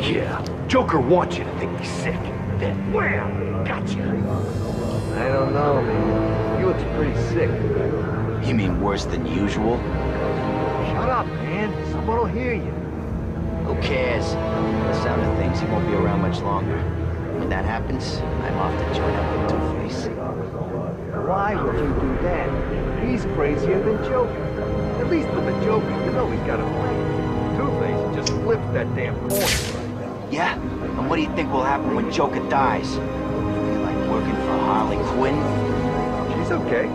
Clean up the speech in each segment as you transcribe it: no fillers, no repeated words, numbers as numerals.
Yeah, Joker wants you to think he's sick. Then wham! Gotcha. I don't know, man. He looks pretty sick. You mean worse than usual? Shut up, man. Someone will hear you. Who cares? From the sound of things, he won't be around much longer. When that happens, I'm off to join up with Two-Face. Why would you do that? He's crazier than Joker. At least with the Joker, you know he's got a plan. Two-Face just flips that damn coin. Yeah? And what do you think will happen when Joker dies? Feel like working for Harley Quinn? She's okay.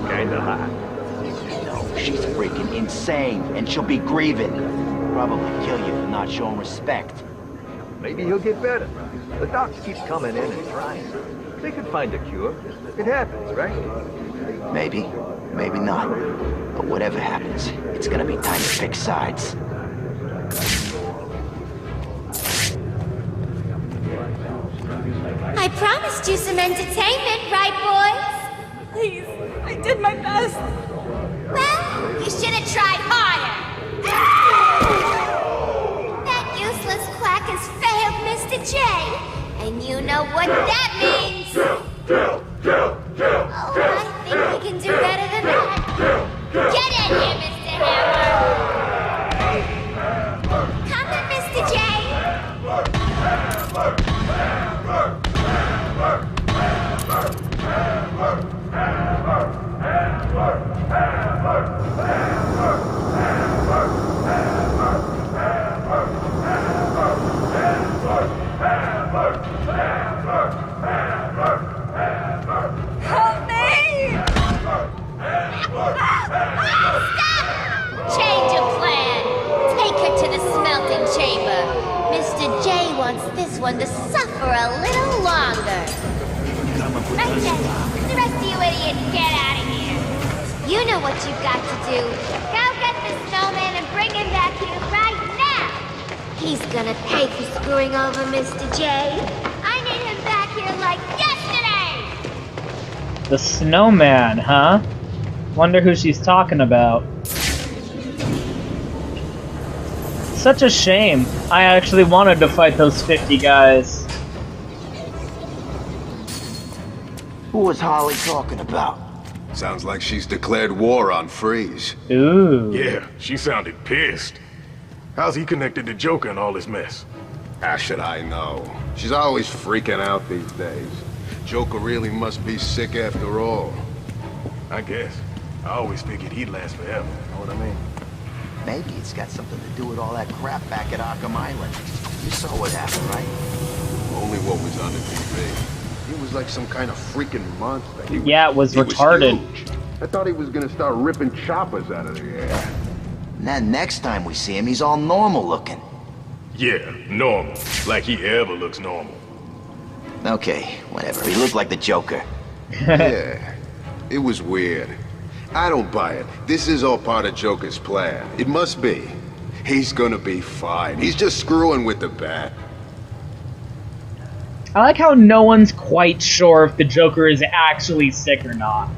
Kinda hot. No, she's freaking insane, and she'll be grieving. Probably kill you for not showing respect. Maybe he'll get better. The docs keep coming in and trying. They could find a cure. It happens, right? Maybe. Maybe not. But whatever happens, it's gonna be time to pick sides. I promised you some entertainment, right, boys? Please, I did my best. Well, you should have tried harder. That useless quack has failed Mr. J, and you know what that means. Oh, I think he can do better than that. Get in here, Mr. Hammer. Come in, Mr. J. Help me! Stop! Change of plan. Take her to the smelting chamber. Mr. J wants this one to suffer a little longer. Right then. The rest of you idiots, get out of here. You know what you've got to do. Go get the snowman and bring him back here right now. He's gonna pay for screwing over Mr. J. I need him back here like yesterday. The snowman, huh? Wonder who she's talking about. Such a shame. I actually wanted to fight those 50 guys. Who was Harley talking about? Sounds like she's declared war on Freeze. Ooh. Yeah, she sounded pissed. How's he connected to Joker and all this mess? How should I know? She's always freaking out these days. Joker really must be sick after all. I guess. I always figured he'd last forever. Know what I mean? Maybe it's got something to do with all that crap back at Arkham Island. You saw what happened, right? Only what was on the TV. He was like some kind of freaking monster. Yeah, it was retarded. Huge. I thought he was gonna start ripping choppers out of the air. And then next time we see him, he's all normal looking. Yeah, normal. Like he ever looks normal. Okay, whatever. He looked like the Joker. Yeah, it was weird. I don't buy it. This is all part of Joker's plan. It must be. He's gonna be fine. He's just screwing with the bat. I like how no one's quite sure if the Joker is actually sick or not.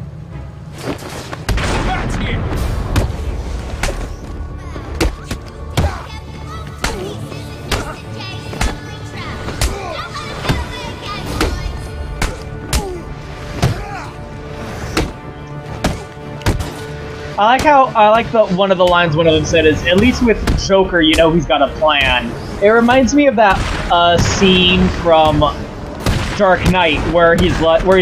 I like one of the lines one of them said is, at least with Joker, you know he's got a plan. It reminds me of that scene from Dark Knight where he's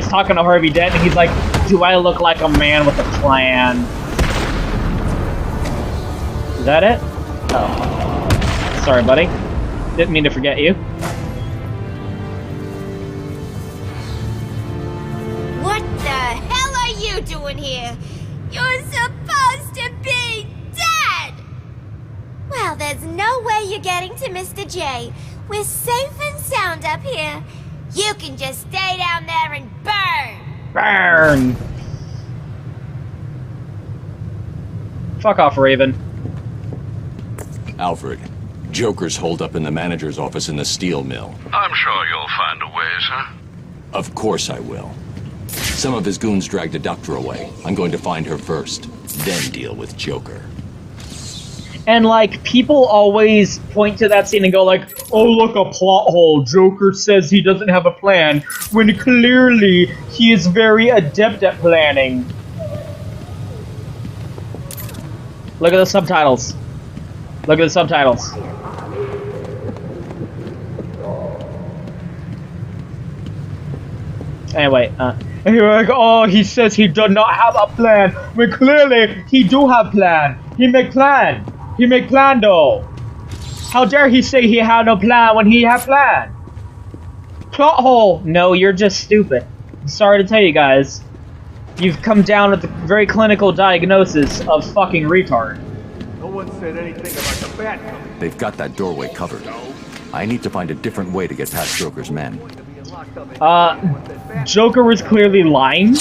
talking to Harvey Dent and he's like, "Do I look like a man with a plan?" Is that it? Oh, sorry, buddy. Didn't mean to forget you. What the hell are you doing here? You're supposed to be dead! Well, there's no way you're getting to Mr. J. We're safe and sound up here. You can just stay down there and burn! Burn! Fuck off, Raven. Alfred, Joker's holed up in the manager's office in the steel mill. I'm sure you'll find a way, sir. Of course I will. Some of his goons dragged a doctor away. I'm going to find her first, then deal with Joker. And, like, people always point to that scene and go like, oh, look, a plot hole. Joker says he doesn't have a plan, when clearly he is very adept at planning. Look at the subtitles. Look at the subtitles. Anyway, and you're like, oh, he says he does not have a plan, when clearly he do have plan. He make plan. He make plan though. How dare he say he had no plan when he had plan? Plot hole. No, you're just stupid. I'm sorry to tell you guys. You've come down with the very clinical diagnosis of fucking retard. No one said anything about the bat coming. They've got that doorway covered. I need to find a different way to get past Joker's men. Joker was clearly lying.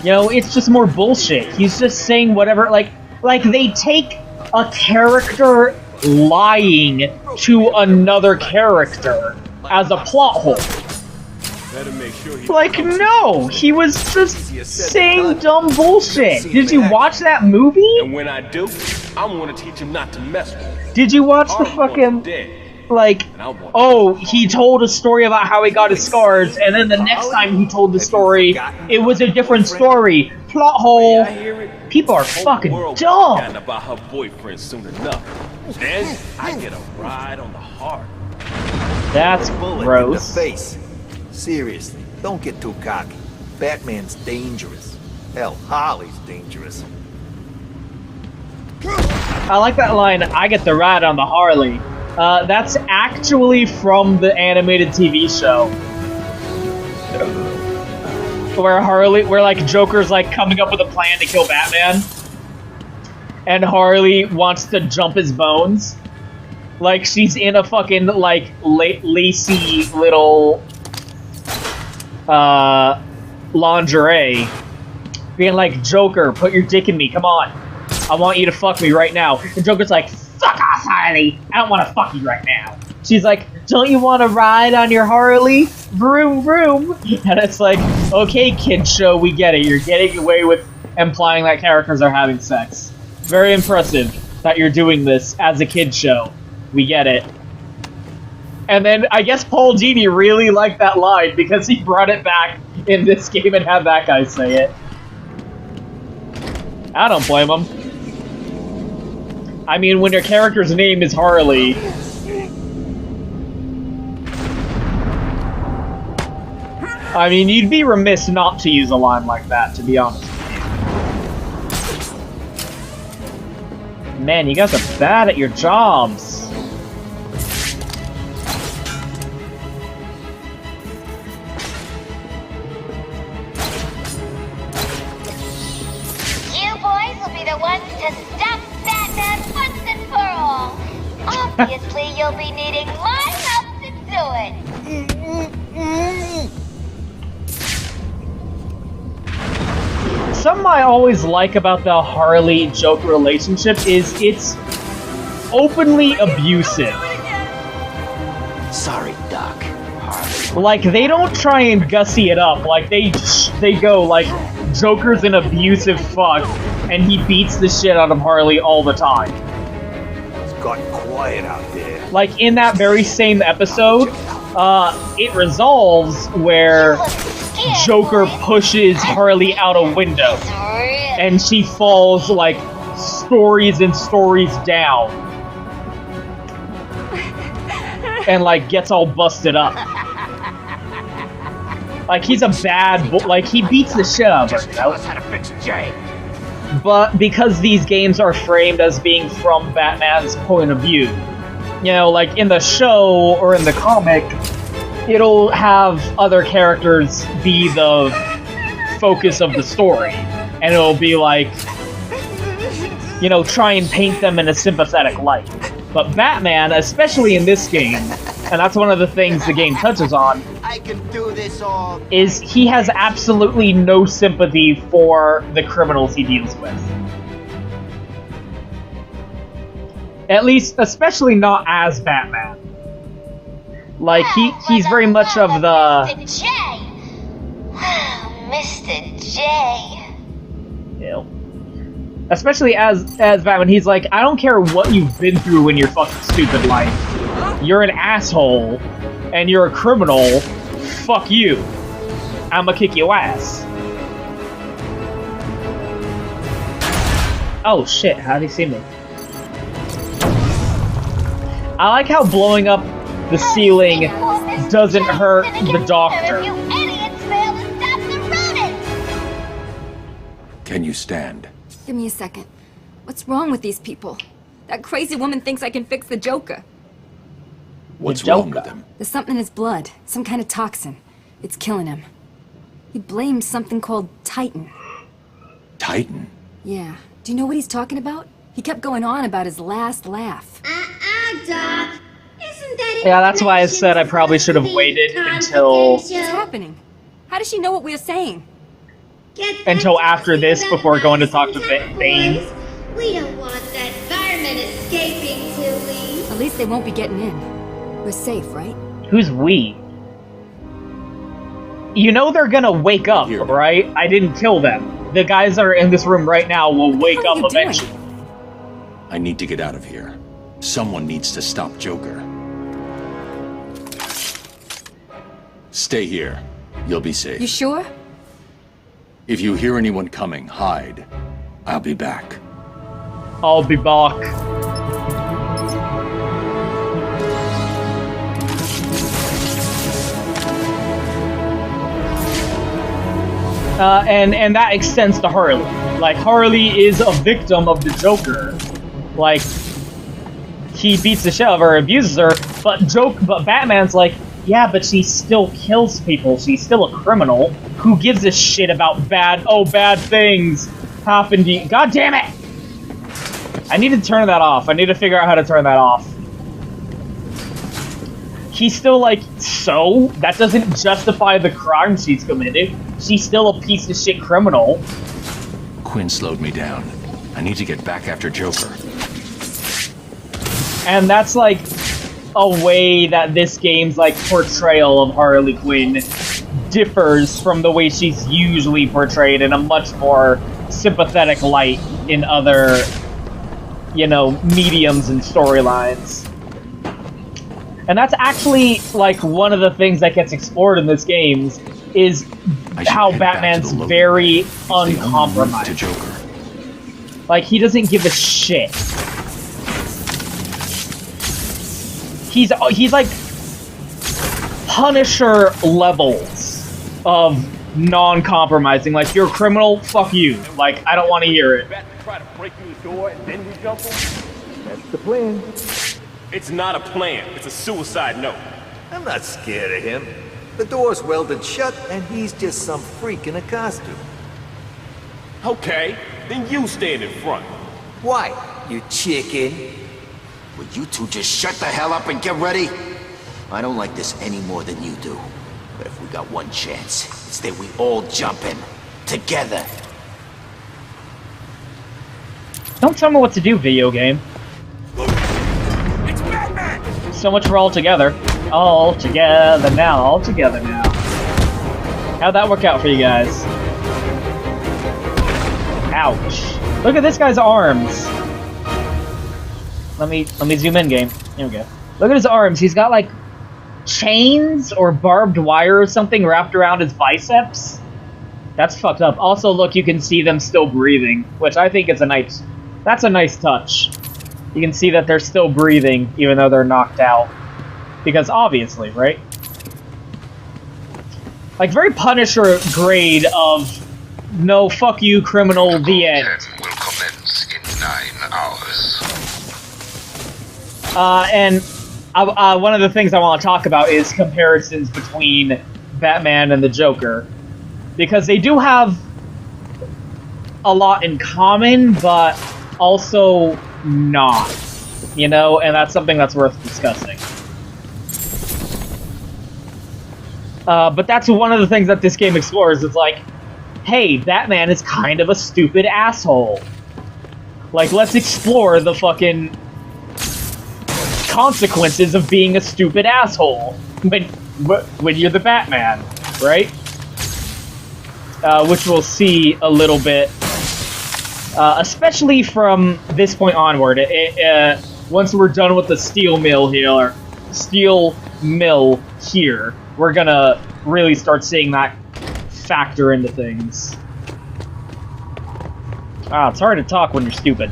You know, it's just more bullshit. He's just saying whatever, like they take a character lying to another character as a plot hole. Like, no, he was just saying dumb bullshit. Did you watch that movie? And when I do, I'm gonna teach him not to mess with me. Did you watch the fucking, like, oh, he told a story about how he got his scars, and then the next time he told the story, it was a different story. Plot hole. People are fucking dumb. About her boyfriend soon enough. Then I get a ride on the heart. That's gross. In the face. Seriously, don't get too cocky. Batman's dangerous. Hell, Harley's dangerous. I like that line, I get the ride on the Harley. That's actually from the animated TV show. Where like Joker's like coming up with a plan to kill Batman. And Harley wants to jump his bones. Like she's in a fucking like lacy little lingerie. Being like, Joker, put your dick in me, come on. I want you to fuck me right now. And Joker's like, fuck off, Harley. I don't want to fuck you right now. She's like, don't you want to ride on your Harley? Vroom, vroom. And it's like, okay, kid show, we get it. You're getting away with implying that characters are having sex. Very impressive that you're doing this as a kid show. We get it. And then I guess Paul Dini really liked that line because he brought it back in this game and had that guy say it. I don't blame him. I mean, when your character's name is Harley... I mean, you'd be remiss not to use a line like that, to be honest with you. Man, you guys are bad at your jobs. You boys will be the ones to stop Batman once and for all. Obviously, you'll be needing my help to do it. Something I always like about the Harley-Joker relationship is it's openly abusive. Sorry, Doc. Harley. Like, they don't try and gussy it up. Like, they go, like, Joker's an abusive fuck, and he beats the shit out of Harley all the time. It's gotten quiet out there. Like, in that very same episode, it resolves where Joker pushes Harley out a window, and she falls, like, stories and stories down. And, like, gets all busted up. Like, he's a bad like, he beats the shit out of her, you know? How to fix Jay. But because these games are framed as being from Batman's point of view, you know, like, in the show or in the comic, it'll have other characters be the focus of the story. And it'll be like, you know, try and paint them in a sympathetic light. But Batman, especially in this game, and that's one of the things the game touches on, I can do this all. is he has absolutely no sympathy for the criminals he deals with. At least, especially not as Batman. Like, he's very much of the... Mr. J! Mr. J! Ew. Especially as Batman, he's like, I don't care what you've been through in your fucking stupid life. You're an asshole, and you're a criminal. Fuck you. I'ma kick your ass. Oh shit, how'd he see me? I like how blowing up the ceiling doesn't hurt the doctor. You idiots failed to stop the rodents! Can you stand? Give me a second. What's wrong with these people? That crazy woman thinks I can fix the Joker. What's Joker. wrong with him? There's something in his blood. Some kind of toxin. It's killing him. He blames something called Titan. Titan? Yeah. Do you know what he's talking about? He kept going on about his last laugh. Doc. Isn't that Yeah, that's why I said I probably should have waited until What's happening? How does she know what we're saying? until after this before going to talk to Bane. We don't want that fireman escaping, do we? At least they won't be getting in. We're safe, right? Who's we? You know they're gonna wake up, right? I didn't kill them. The guys that are in this room right now will wake up eventually. I need to get out of here. Someone needs to stop Joker. Stay here. You'll be safe. You sure? If you hear anyone coming, hide. I'll be back. I'll be back. And that extends to Harley. Like, Harley is a victim of the Joker. Like, he beats the shit out of her, abuses her, but Batman's like, yeah, but she still kills people. She's still a criminal. Who gives a shit about bad things happen to you? God damn it! I need to turn that off. I need to figure out how to turn that off. He's still like, so? That doesn't justify the crime she's committed. She's still a piece of shit criminal. Quinn slowed me down. I need to get back after Joker. And that's like a way that this game's like portrayal of Harley Quinn differs from the way she's usually portrayed in a much more sympathetic light in other, you know, mediums and storylines. And that's actually like one of the things that gets explored in this game is how Batman's very uncompromised. To Joker. Like, he doesn't give a shit. He's like Punisher levels of non-compromising. Like, you're a criminal, fuck you. Like, I don't want to hear it. Try to break through the door and then we jump him? That's the plan. It's not a plan. It's a suicide note. I'm not scared of him. The door's welded shut, and he's just some freak in a costume. Okay, then you stand in front. Why, you chicken? Will you two just shut the hell up and get ready? I don't like this any more than you do. But if we got one chance, it's that we all jump in. Together. Don't tell me what to do, video game. It's Batman! So much for all together. All together now. All together now. How'd that work out for you guys? Ouch. Look at this guy's arms. Let me zoom in, game. Here we go. Look at his arms. He's got like chains or barbed wire or something wrapped around his biceps. That's fucked up. Also, look, you can see them still breathing, which I think is a nice... That's a nice touch. You can see that they're still breathing, even though they're knocked out. Because obviously, right? Like, very Punisher grade of, no, fuck you, criminal, the end. Will commence in 9 hours. And one of the things I want to talk about is comparisons between Batman and the Joker. Because they do have a lot in common, but also not. You know, and that's something that's worth discussing. But that's one of the things that this game explores. It's like, hey, Batman is kind of a stupid asshole. Like, let's explore the fucking consequences of being a stupid asshole when you're the Batman, right? Which we'll see a little bit Especially from this point onward. Once we're done with the steel mill here, we're gonna really start seeing that factor into things. Ah, it's hard to talk when you're stupid.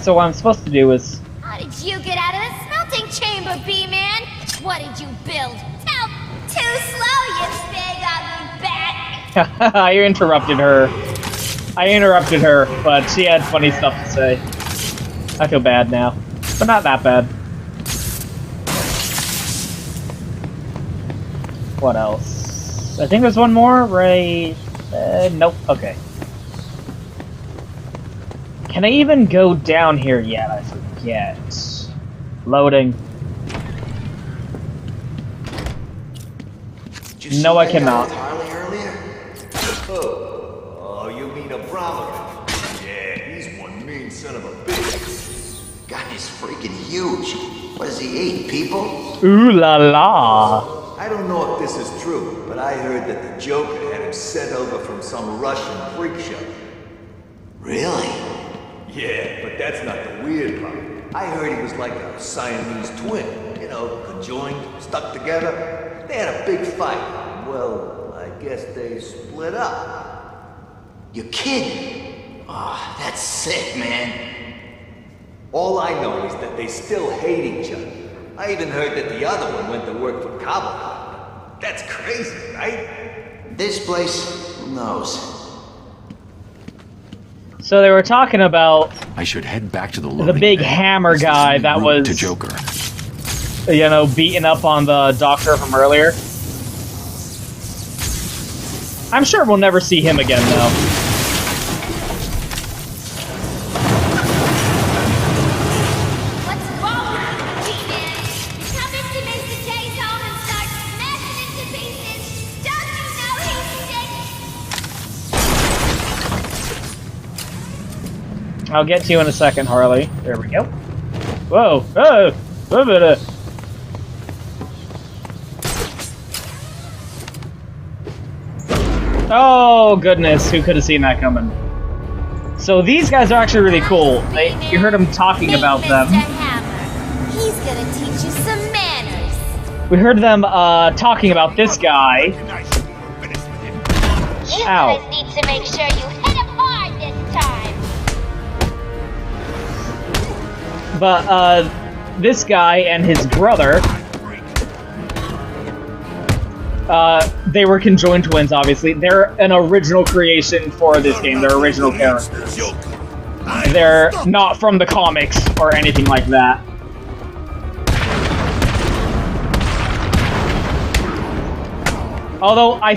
So what I'm supposed to do is... How did you get out of the smelting chamber, B-Man? What did you build? Oh, too slow, you big ugly bat! I interrupted her, but she had funny stuff to say. I feel bad now, but not that bad. What else? I think there's one more, right? Nope, okay. Can I even go down here yet? I forget. Loading. No, I cannot. Oh, you mean a Brahmin? Yeah, he's one mean son of a bitch. God is freaking huge. What does he eat, people? Ooh la la. I don't know if this is true, but I heard that the Joker had him sent over from some Russian freak show. Really? Yeah, but that's not the weird part. I heard he was like a Siamese twin. You know, conjoined, stuck together. They had a big fight. Well, I guess they split up. You're kidding? Oh, that's sick, man. All I know is that they still hate each other. I even heard that the other one went to work for Cabo. That's crazy, right? This place, who knows? So they were talking about I should head back to the big hammer guy that was to Joker. You know, beating up on the doctor from earlier. I'm sure we'll never see him again, though. What's wrong with you, B-Man? Come into Mr. J's home and start smashing into pieces. Don't you know he's sick? I'll get to you in a second, Harley. There we go. Whoa! Oh! Whoa, but, Oh, goodness. Who could have seen that coming? So these guys are actually really cool. You heard him talking about them. Mr. Hammer. He's gonna teach you some manners. We heard them talking about this guy. You Ow. guys need to make sure you hit him hard this time. But this guy and his brother, they were conjoined twins, obviously. They're an original creation for this game. They're original characters. They're not from the comics or anything like that. Although, I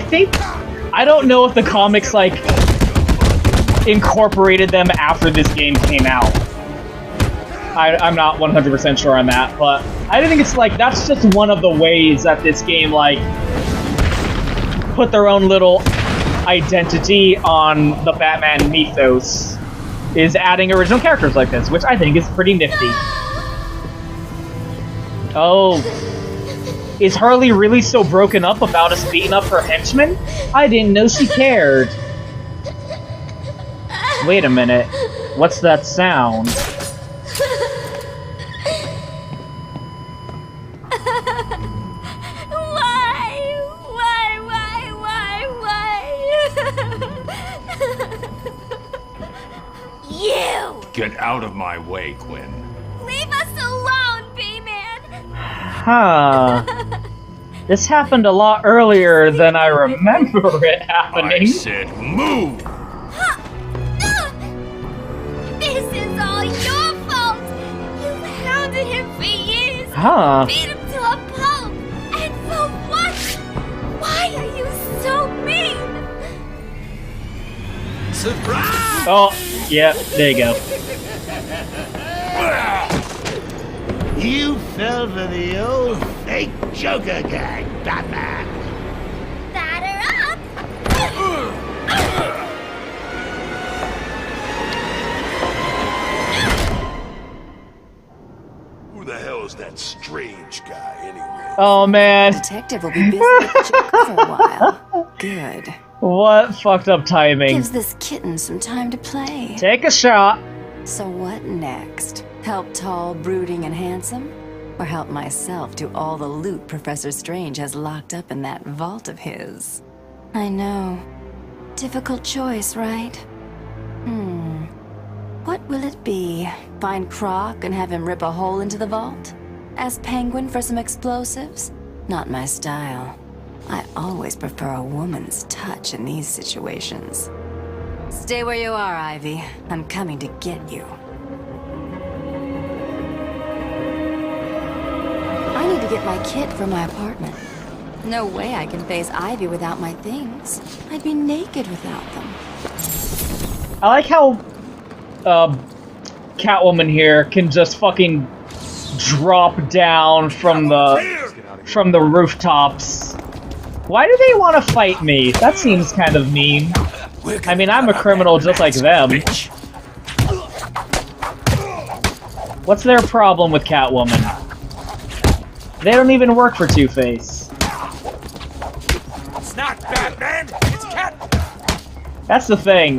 don't know if the comics, like, incorporated them after this game came out. I'm not 100% sure on that, but I think it's like, that's just one of the ways that this game, like, put their own little identity on the Batman mythos, is adding original characters like this, which I think is pretty nifty. Oh. Is Harley really so broken up about us beating up her henchmen? I didn't know she cared. Wait a minute. What's that sound? You! Get out of my way, Quinn. Leave us alone, B-Man! Huh. This happened a lot earlier than I remember it happening. I said move! This is all your fault! You've hounded him for years! Huh. Beat him to a pulp! And for what? Why are you so mean? Surprise! Oh, yeah, there you go. You fell for the old fake Joker gang, Batman. Batter up! Who the hell is that that strange guy, anyway? Oh man. Detective will be busy with the Joker for a while. Good. What fucked up timing. Gives this kitten some time to play. Take a shot. So what next? Help tall, brooding, and handsome? Or help myself do all the loot Professor Strange has locked up in that vault of his? I know. Difficult choice, right? What will it be? Find Croc and have him rip a hole into the vault? Ask Penguin for some explosives? Not my style. I always prefer a woman's touch in these situations. Stay where you are, Ivy. I'm coming to get you. I need to get my kit from my apartment. No way I can face Ivy without my things. I'd be naked without them. I like how Catwoman here can just fucking drop down from the rooftops. Why do they want to fight me? That seems kind of mean. I mean, I'm a criminal just like them. What's their problem with Catwoman? They don't even work for Two-Face. It's not Batman, it's Catwoman. That's the thing.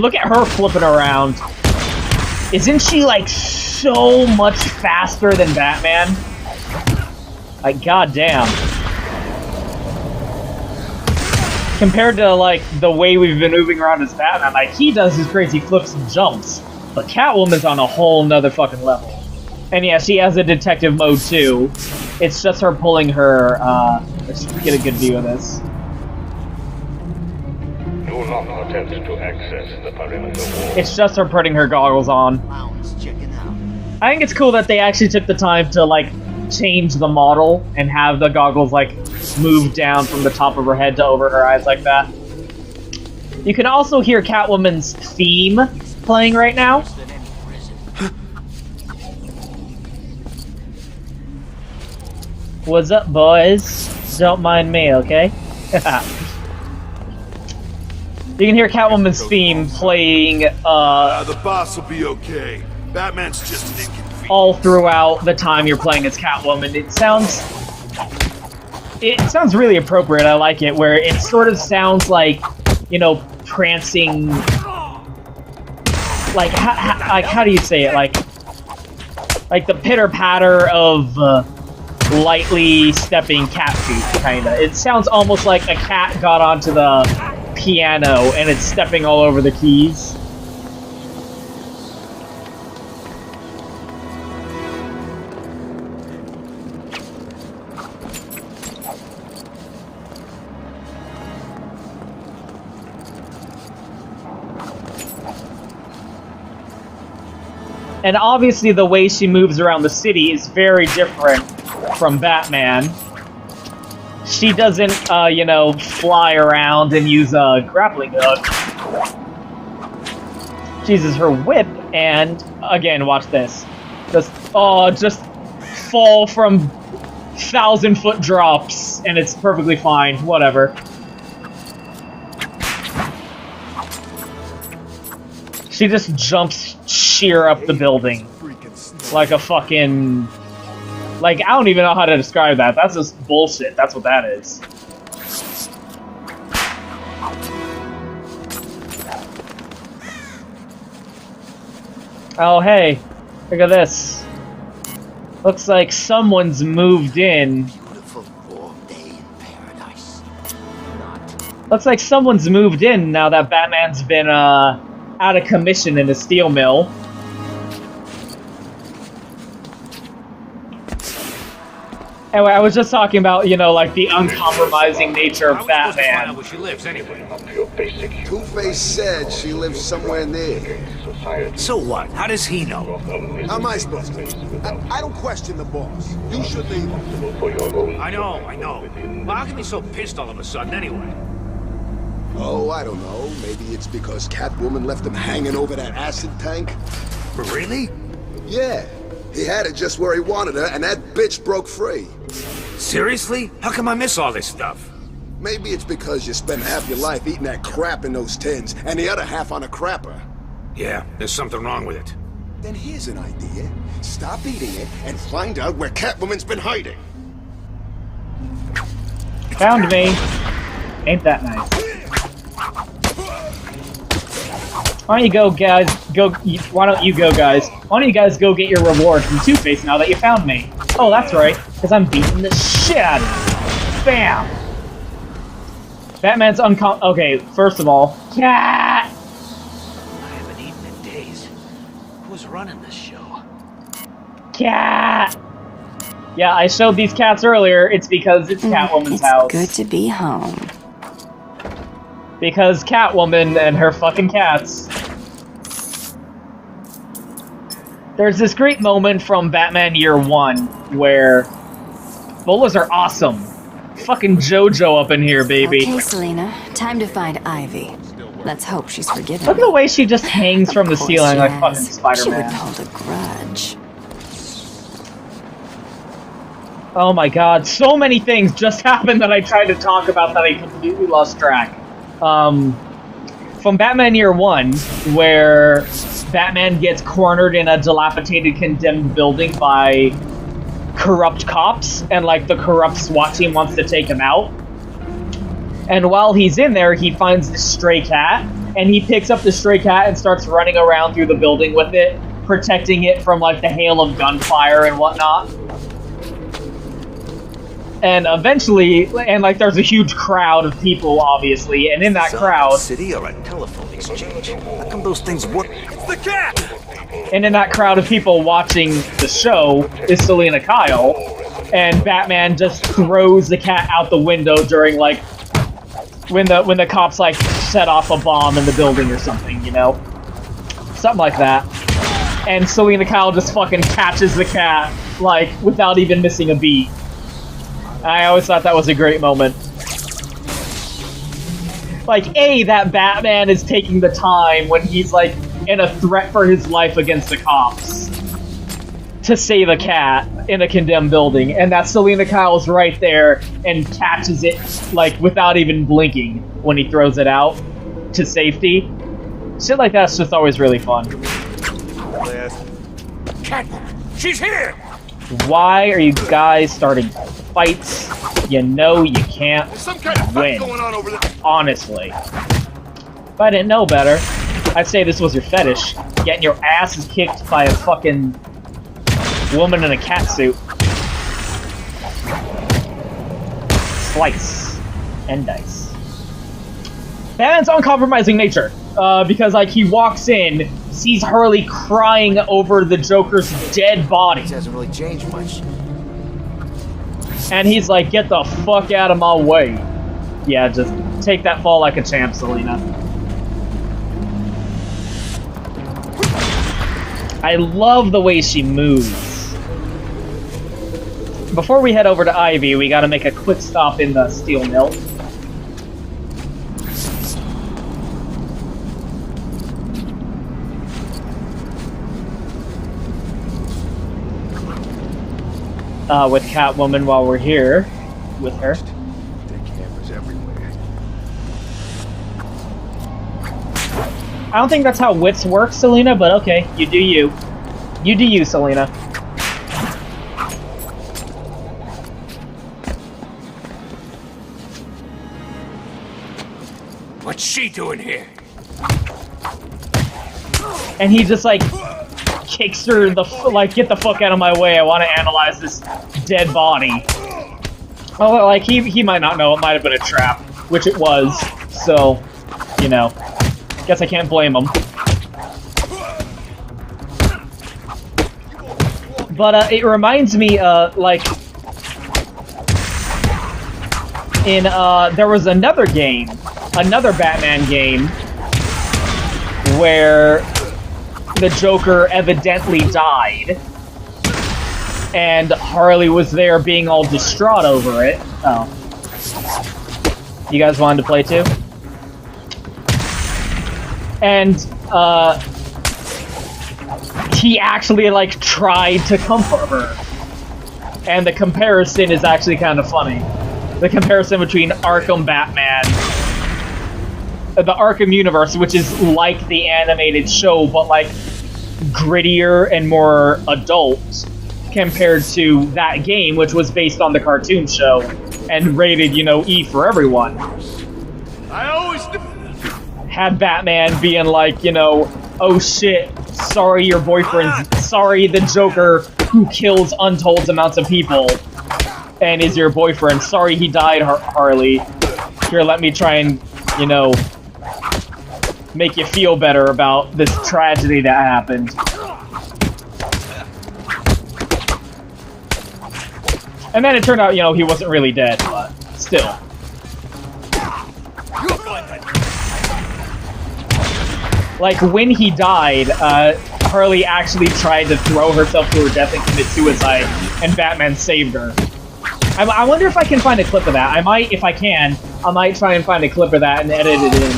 Look at her flipping around. Isn't she, like, so much faster than Batman? Like, goddamn. Compared to, like, the way we've been moving around as Batman, like, he does his crazy flips and jumps. But Catwoman's on a whole nother fucking level. And yeah, she has a detective mode, too. It's just her pulling her, let's get a good view of this. Do not attempt to access the perimeter wall. It's just her putting her goggles on. I think it's cool that they actually took the time to, like, change the model and have the goggles, like, move down from the top of her head to over her eyes like that. You can also hear Catwoman's theme playing right now. What's up, boys? Don't mind me, okay? You can hear Catwoman's theme playing, The boss will be okay. Batman's just an inconvenience. all throughout the time you're playing as Catwoman. It sounds really appropriate. I like it, where it sort of sounds like, you know, prancing. Like how do you say it? Like the pitter patter of lightly stepping cat feet, kinda. It sounds almost like a cat got onto the piano and it's stepping all over the keys. And obviously the way she moves around the city is very different from Batman. She doesn't, you know, fly around and use a grappling hook. She uses her whip and, again, watch this. Just fall from 1,000-foot drops and it's perfectly fine, whatever. She just jumps sheer up the building. Like a fucking... Like, I don't even know how to describe that. That's just bullshit. That's what that is. Oh, hey. Look at this. Looks like someone's moved in. Beautiful warm day in paradise. Looks like someone's moved in now that Batman's been, out of commission in the steel mill. Anyway, I was just talking about, you know, like the uncompromising nature of Batman. Where she lives anyway. Two-Face said she lives somewhere near. So what? How does he know? How am I supposed to? I don't question the boss. You should leave. I know. Well, how can be so pissed all of a sudden anyway? Oh, I don't know. Maybe it's because Catwoman left him hanging over that acid tank. Really? Yeah. He had it just where he wanted her, and that bitch broke free. Seriously? How come I miss all this stuff? Maybe it's because you spend half your life eating that crap in those tins, and the other half on a crapper. Yeah, there's something wrong with it. Then here's an idea. Stop eating it and find out where Catwoman's been hiding. Found me. Ain't that nice. Why don't you go, guys? Why don't you go, guys? Why don't you guys go get your reward from Two-Face now that you found me? Oh, that's right, because I'm beating the shit out of you. Bam! Batman's okay, first of all, cat! I haven't eaten in days. Who's running this show? Cat! Yeah, I showed these cats earlier. It's because it's Catwoman's house. It's good to be home. Because Catwoman and her fucking cats. There's this great moment from Batman Year One where bolas are awesome. Fucking JoJo up in here, baby. Okay, Selina, time to find Ivy. Let's hope she's forgiven. Look at the way she just hangs from the ceiling like fucking Spider-Man. She wouldn't hold a grudge. Oh my god, so many things just happened that I tried to talk about that I completely lost track. From Batman Year One, where Batman gets cornered in a dilapidated, condemned building by corrupt cops, and like the corrupt SWAT team wants to take him out. And while he's in there, he finds this stray cat, and he picks up the stray cat and starts running around through the building with it, protecting it from like the hail of gunfire and whatnot. And eventually, and like there's a huge crowd of people, obviously, and in that crowd, city or a telephone exchange. How come those things work? It's the cat. And in that crowd of people watching the show is Selina Kyle, and Batman just throws the cat out the window during like when the cops like set off a bomb in the building or something, you know, something like that. And Selina Kyle just fucking catches the cat like without even missing a beat. I always thought that was a great moment. Like, that Batman is taking the time when he's, like, in a threat for his life against the cops to save a cat in a condemned building, and that Selina Kyle's right there and catches it, like, without even blinking when he throws it out to safety. Shit like that's just always really fun. Catwoman! She's here! Why are you guys starting fights? You know you can't Some kind of win. fight going on over there. Honestly. If I didn't know better, I'd say this was your fetish. Getting your asses kicked by a fucking woman in a cat suit. Slice. And dice. Batman's uncompromising nature. Because, like, he walks in, sees Harley crying over the Joker's dead body. It hasn't really changed much. And he's like, get the fuck out of my way. Yeah, just take that fall like a champ, Selina. I love the way she moves. Before we head over to Ivy, we gotta make a quick stop in the steel mill. With Catwoman while we're here with her. There are cameras everywhere. I don't think that's how wits work, Selina, but okay, you do you. You do you, Selina. What's she doing here? And he just like kicks her like, get the fuck out of my way, I want to analyze this dead body. Well, like, he might not know, it might have been a trap, which it was, so, you know, guess I can't blame him. But, it reminds me, like, in, there was another game, another Batman game, where the Joker evidently died, and Harley was there being all distraught over it. Oh. You guys wanted to play too? And, he actually, like, tried to comfort her. And the comparison is actually kind of funny. The comparison between Arkham Batman, the Arkham universe, which is like the animated show, but, like, grittier and more adult compared to that game, which was based on the cartoon show and rated, you know, E for everyone. I always Had Batman being like, you know, oh shit, sorry your boyfriend's, sorry the Joker who kills untold amounts of people and is your boyfriend, sorry he died, Harley. Here, let me try and, you know, make you feel better about this tragedy that happened. And then it turned out, you know, he wasn't really dead, but still. Like, when he died, Harley actually tried to throw herself to her death and commit suicide, and Batman saved her. I wonder if I can find a clip of that. I might, if I can, I might try and find a clip of that and edit it in,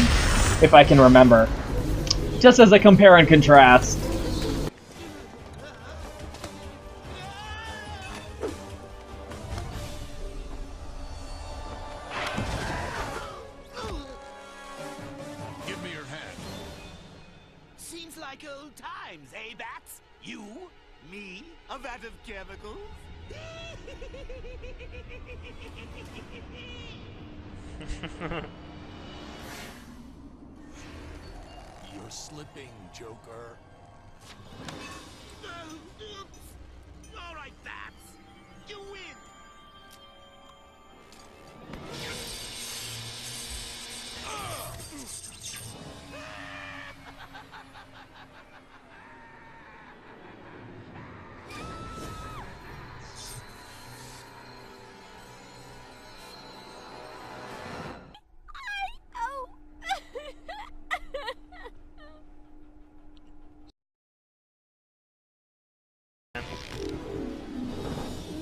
if I can remember. Just as a compare and contrast. Give me your hand. Seems like old times, eh, Bats? You, me, a vat of chemicals? You're slipping, Joker. All right, Bats. You win.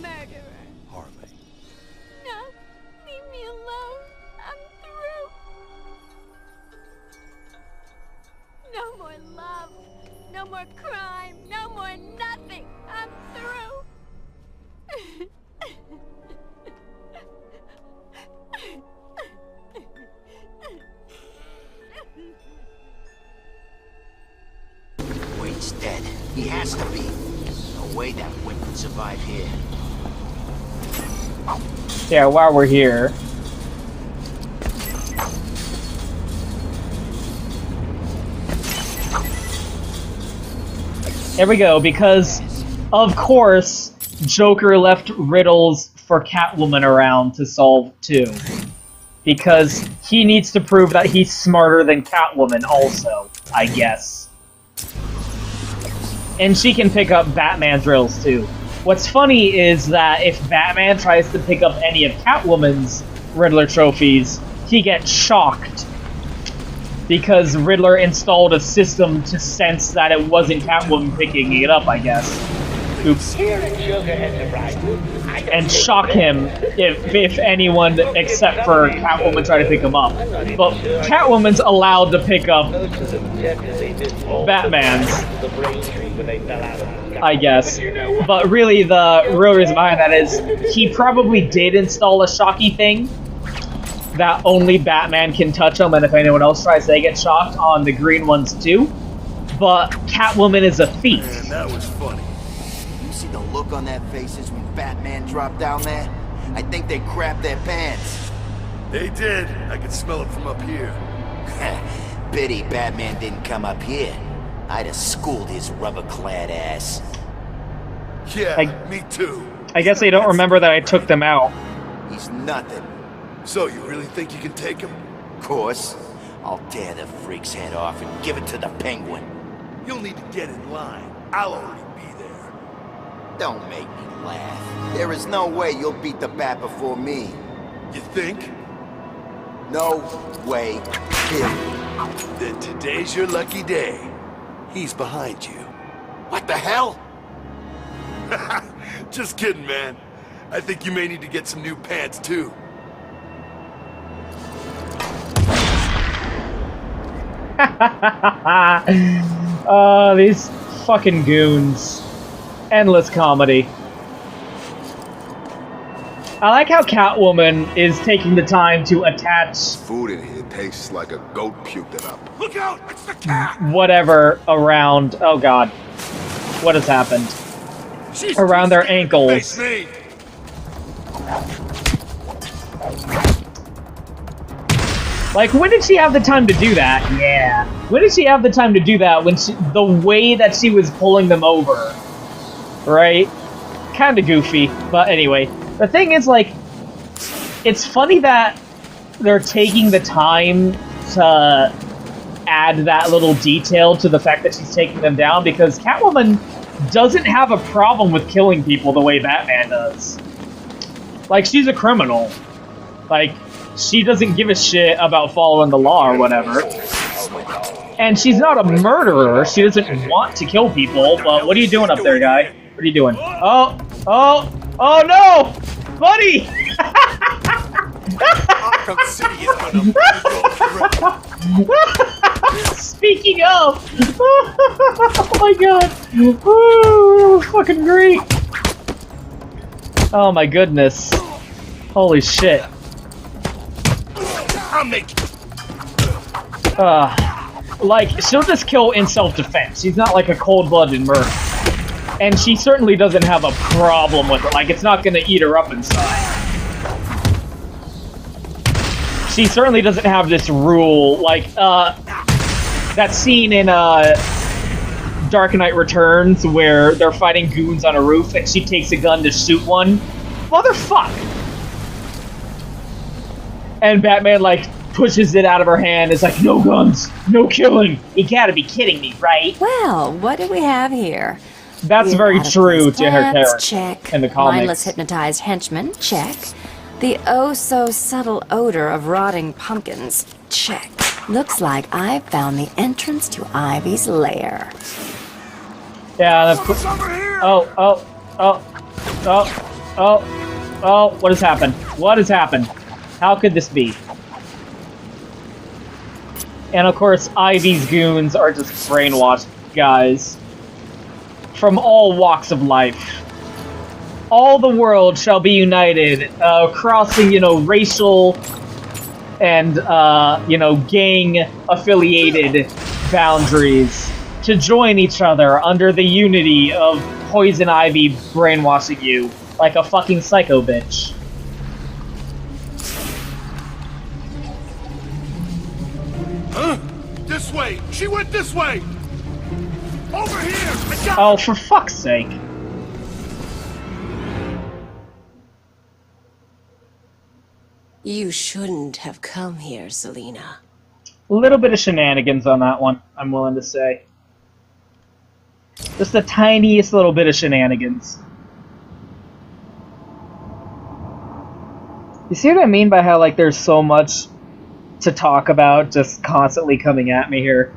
Murderer. Harley. No, leave me alone. I'm through. No more love. No more crime. No more nothing. I'm through. Wade's dead. He has to be. No way that Wayne could survive here. Yeah, while we're here. There we go, because, of course, Joker left riddles for Catwoman around to solve too. Because he needs to prove that he's smarter than Catwoman also, I guess. And she can pick up Batman's riddles too. What's funny is that if Batman tries to pick up any of Catwoman's Riddler trophies, he gets shocked. Because Riddler installed a system to sense that it wasn't Catwoman picking it up, I guess. Oops. And shock him if anyone except for Catwoman try to pick him up. But Catwoman's allowed to pick up Batman's, I guess. But really the real reason behind that is he probably did install a shocky thing that only Batman can touch them, and if anyone else tries, they get shocked on the green ones too. But Catwoman is a thief. Man, that was funny. You see the look on their faces when Batman dropped down there? I think they crapped their pants. They did. I could smell it from up here. Pity Batman didn't come up here. I'd have schooled his rubber-clad ass. Yeah, me too. I guess they don't remember that I took them out. He's nothing. So, you really think you can take him? Of course. I'll tear the freak's head off and give it to the Penguin. You'll need to get in line. I'll already be there. Don't make me laugh. There is no way you'll beat the Bat before me. You think? No way. Then today's your lucky day. He's behind you. What the hell? Just kidding, man. I think you may need to get some new pants, too. Oh, these fucking goons. Endless comedy. I like how Catwoman is taking the time to attach Food in here tastes like a goat puked it up. Look out! It's the cat! whatever around. Oh god. what has happened. Around their ankles. Like, when did she have the time to do that? Yeah. When did she have the time to do that? When the way that she was pulling them over. Right? Kinda goofy. But anyway. The thing is, like, it's funny that they're taking the time to add that little detail to the fact that she's taking them down, because Catwoman doesn't have a problem with killing people the way Batman does. Like, she's a criminal. Like, she doesn't give a shit about following the law or whatever. And she's not a murderer. She doesn't want to kill people, but what are you doing up there, guy? What are you doing? Oh! Oh! Oh, no! Buddy! Arkham City is gonna Speaking of! Oh my god! Oh, fucking great! Oh my goodness. Holy shit. I'll make like, she'll just kill in self-defense. She's not like a cold-blooded murder. And she certainly doesn't have a problem with it. Like, it's not gonna eat her up inside. She certainly doesn't have this rule, like, that scene in, Dark Knight Returns where they're fighting goons on a roof and she takes a gun to shoot one. Motherfuck! And Batman, like, pushes it out of her hand. It's like, no guns, no killing. You gotta be kidding me, right? Well, what do we have here? That's very true to her character. Check. In the comics. Mindless hypnotized henchman. Check. The oh-so-subtle odor of rotting pumpkins. Check. Looks like I've found the entrance to Ivy's lair. Yeah, that's... Oh, what has happened? What has happened? How could this be? And of course, Ivy's goons are just brainwashed guys. From all walks of life. All the world shall be united, crossing, you know, racial and, you know, gang-affiliated boundaries to join each other under the unity of Poison Ivy brainwashing you like a fucking psycho bitch. Huh? This way! She went this way! Over here! I got Oh, for fuck's sake. You shouldn't have come here, Selina. A little bit of shenanigans on that one, I'm willing to say. Just the tiniest little bit of shenanigans. You see what I mean by how, like, there's so much to talk about just constantly coming at me here?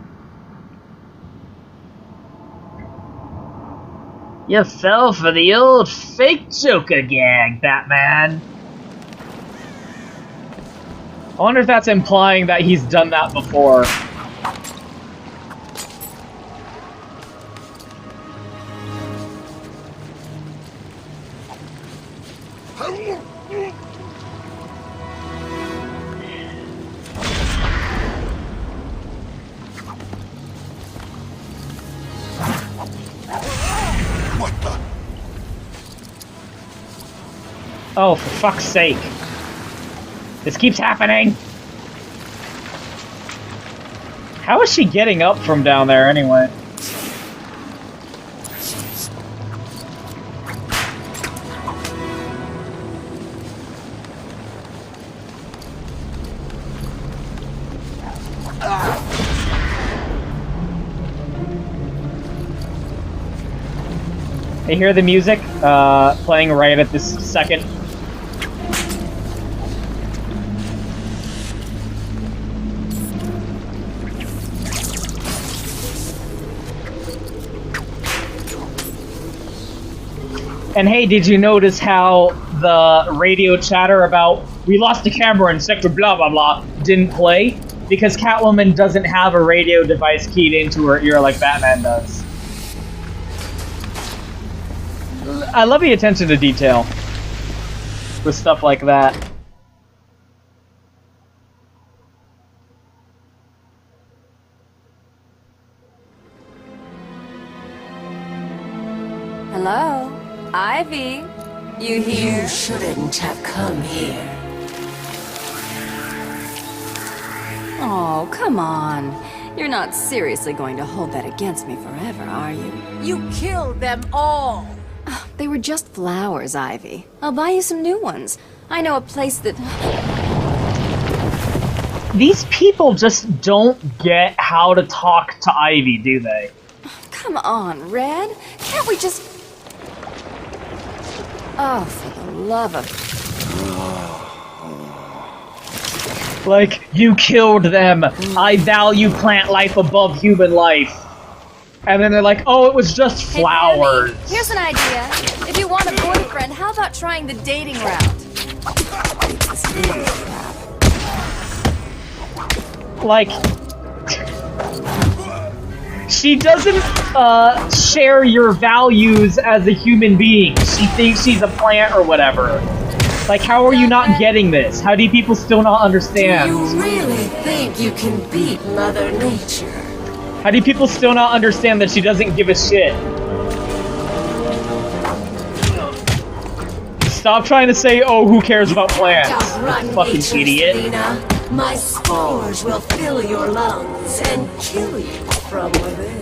You fell for the old fake Joker gag, Batman. I wonder if that's implying that he's done that before. Oh, for fuck's sake. This keeps happening! How is she getting up from down there anyway? You hear the music playing right at this second? And hey, did you notice how the radio chatter about we lost the camera in sector blah blah blah didn't play? Because Catwoman doesn't have a radio device keyed into her ear like Batman does. I love the attention to detail with stuff like that. Hello? Ivy? You here? You shouldn't have come here. Oh, come on. You're not seriously going to hold that against me forever, are you? You killed them all! They were just flowers, Ivy. I'll buy you some new ones. I know a place that... These people just don't get how to talk to Ivy, do they? Come on, Red. Can't we just... Oh, for the love of... Like, you killed them. I value plant life above human life. And then they're like, oh, it was just flowers. Hey, here's an idea. If you want a boyfriend, how about trying the dating route? Like, she doesn't share your values as a human being. She thinks she's a plant or whatever. Like, how are you not getting this? How do people still not understand? Do you really think you can beat Mother Nature? How do people still not understand that she doesn't give a shit? Stop trying to say, oh, who cares about plants? Fucking nature, idiot. Selina. My spores will fill your lungs and kill you from within.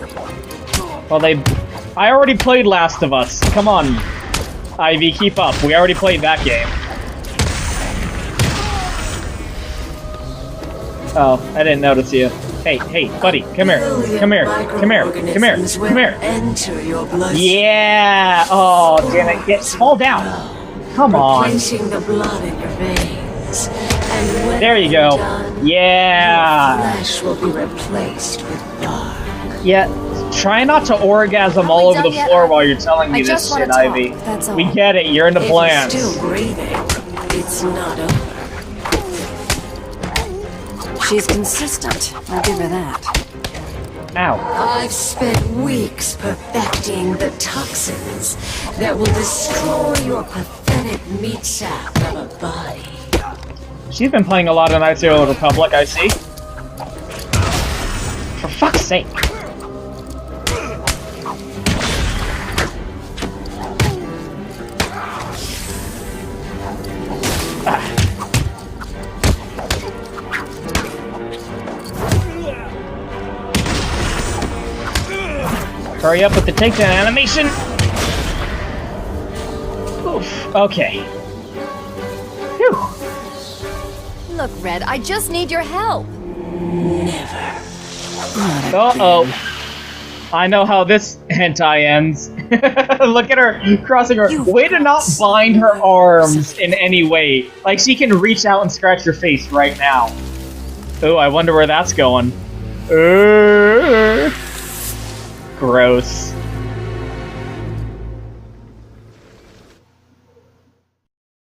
Well, I already played Last of Us. Come on, Ivy, keep up. We already played that game. Oh, I didn't notice you. Hey, buddy, come here. Come here. Come here. Come here. Come here. Enter your blood. Yeah! Oh, damn it. Fall down. Come on. Quenching the blood in your veins. And when there you go. done, yeah! your flesh will be replaced with bark. Yeah, try not to orgasm all over the floor while you're telling me this shit, Ivy. We get it, you're into plants. If you're still breathing, it's not over. She's consistent. I'll give her that. Ow. I've spent weeks perfecting the toxins that will destroy your pathetic meat sack of a body. She's been playing a lot of Knights of the Old Republic, I see. For fuck's sake. Hurry up with the takedown animation! Oof, okay. Phew. Look, Red, I just need your help. Never. Uh-oh. I know how this hentai ends. Look at her crossing her... Way to not bind her arms in any way. Like, she can reach out and scratch your face right now. Ooh, I wonder where that's going. Gross.